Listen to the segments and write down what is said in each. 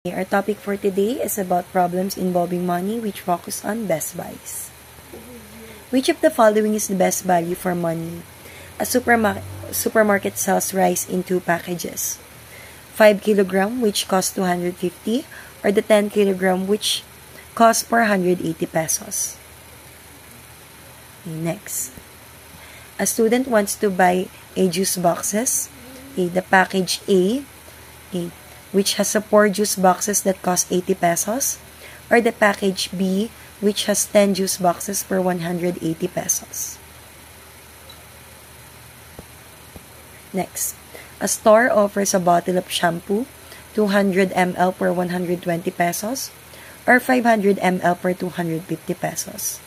Our topic for today is about problems involving money which focus on best buys. Which of the following is the best value for money? A supermarket sells rice in 2 packages. 5 kilogram which costs 250 or the 10 kilogram which costs 480 pesos. Next. A student wants to buy a juice boxes. The package A, which has 4 juice boxes that cost 80 pesos, or the package B, which has 10 juice boxes for 180 pesos. Next, a store offers a bottle of shampoo, 200 ml for 120 pesos, or 500 ml for 250 pesos.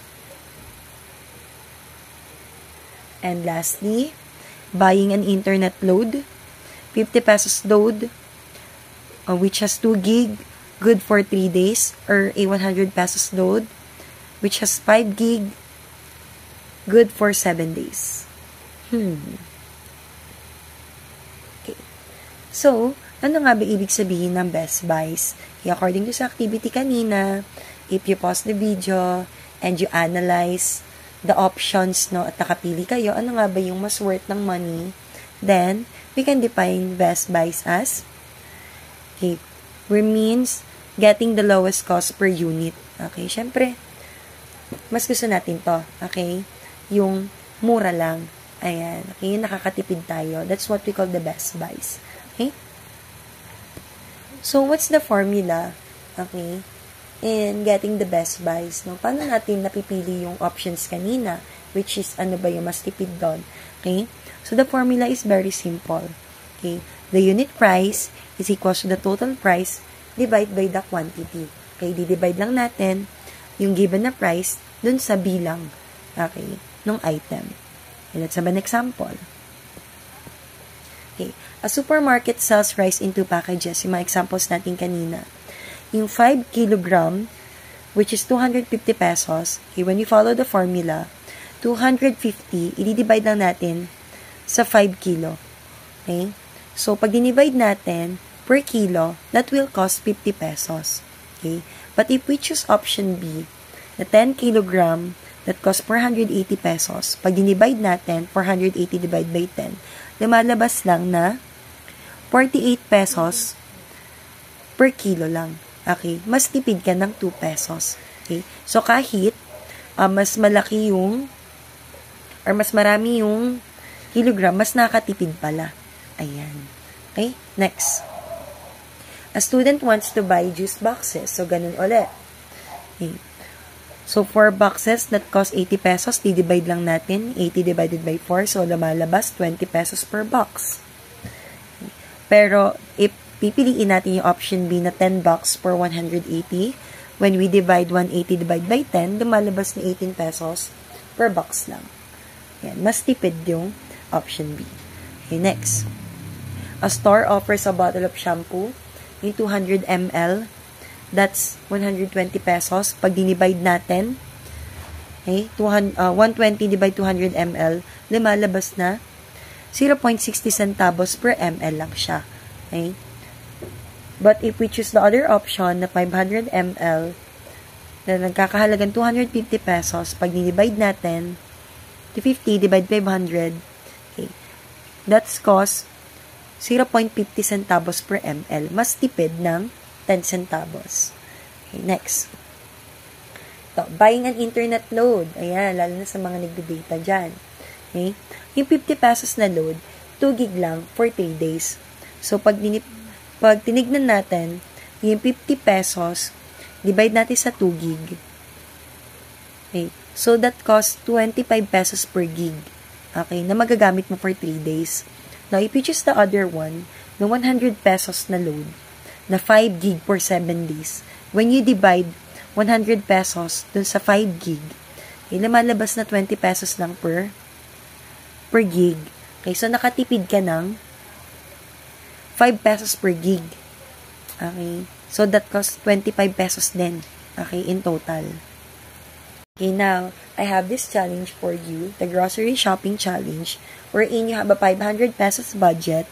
And lastly, buying an internet load, 50 pesos load, which has 2 gig, good for 3 days, or a 100 pesos load, which has 5 gig, good for 7 days. Okay. So, ano nga ba ibig sabihin ng best buys? According to sa activity kanina, if you pause the video and you analyze the options, no, at nakapili kayo, ano nga ba yung mas worth ng money, then, we can define best buys as means getting the lowest cost per unit. Okay, syempre, mas gusto natin to. Okay, yung mura lang. Ayan, okay, nakakatipid tayo. That's what we call the best buys. Okay, so what's the formula, okay, in getting the best buys, no? Paano natin napipili yung options kanina, which is ano ba yung mas tipid doon? Okay, so the formula is very simple. Okay, the unit price is equal to the total price divided by the quantity. Okay, di-divide lang natin yung given na price dun sa bilang, okay, ng item. Okay, let's have an example. Okay, a supermarket sells rice in 2 packages. Yung mga examples natin kanina. Yung 5 kilogram, which is 250 pesos, okay, when you follow the formula, 250, i-divide lang natin sa 5 kilo. Okay? So, pag dinivide natin per kilo, that will cost 50 pesos. Okay? But if we choose option B, the 10 kilogram that costs 480 pesos, pag dinivide natin, 480 divided by 10, lumalabas lang na 48 pesos per kilo lang. Okay? Mas tipid ka ng 2 pesos. Okay? So, kahit mas malaki yung or mas marami yung kilogram, mas nakatipid pala. Ayan. Okay? Next. A student wants to buy juice boxes. So, ganun ulit. Okay. So, 4 boxes that cost 80 pesos, di-divide lang natin. 80 divided by 4. So, lumalabas 20 pesos per box. Okay. Pero, if pipiliin natin yung option B na 10 box for 180, when we divide 180 divided by 10, lumalabas na 18 pesos per box lang. Ayan. Mas tipid yung option B. Okay, next. A store offers a bottle of shampoo in 200 ml. That's 120 pesos. Pag dinivide natin, okay, 120 divide 200 ml, lumalabas na 0.60 centavos per ml lang siya. Okay? But if we choose the other option na 500 ml, na nagkakahalagang 250 pesos, pag dinivide natin, 250 divide 500, okay, that's cost 0.50 centavos per ml. Mas tipid ng 10 centavos. Okay, next. Ito, buying an internet load. Ayan, lalo na sa mga nagde-data dyan. Okay? Yung 50 pesos na load, 2 gig lang for 3 days. So, pag tinignan natin, yung 50 pesos, divide natin sa 2 gig. Okay? So, that costs 25 pesos per gig. Okay? Na magagamit mo for 3 days. Now, if you choose the other one, the 100 pesos na load, na 5 gig for 7 days, when you divide 100 pesos dun sa 5 gig, lumalabas na 20 pesos lang per gig. Okay, so nakatipid ka ng 5 pesos per gig. Okay, so that costs 25 pesos din. Okay, in total. Okay, now, I have this challenge for you, the grocery shopping challenge, wherein you have a 500 pesos budget,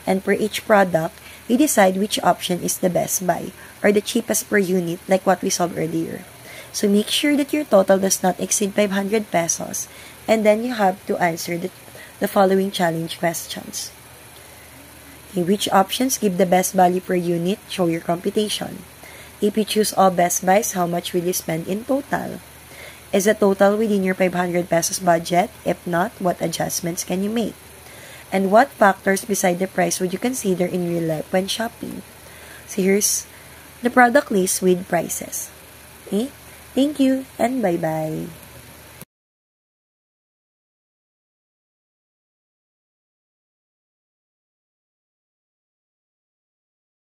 and for each product, you decide which option is the best buy or the cheapest per unit like what we solved earlier. So make sure that your total does not exceed 500 pesos, and then you have to answer the following challenge questions. Okay, which options give the best value per unit? Show your computation. If you choose all best buys, how much will you spend in total? Is the total within your 500 pesos budget? If not, what adjustments can you make? And what factors beside the price would you consider in real life when shopping? So here's the product list with prices. Okay? Thank you and bye-bye.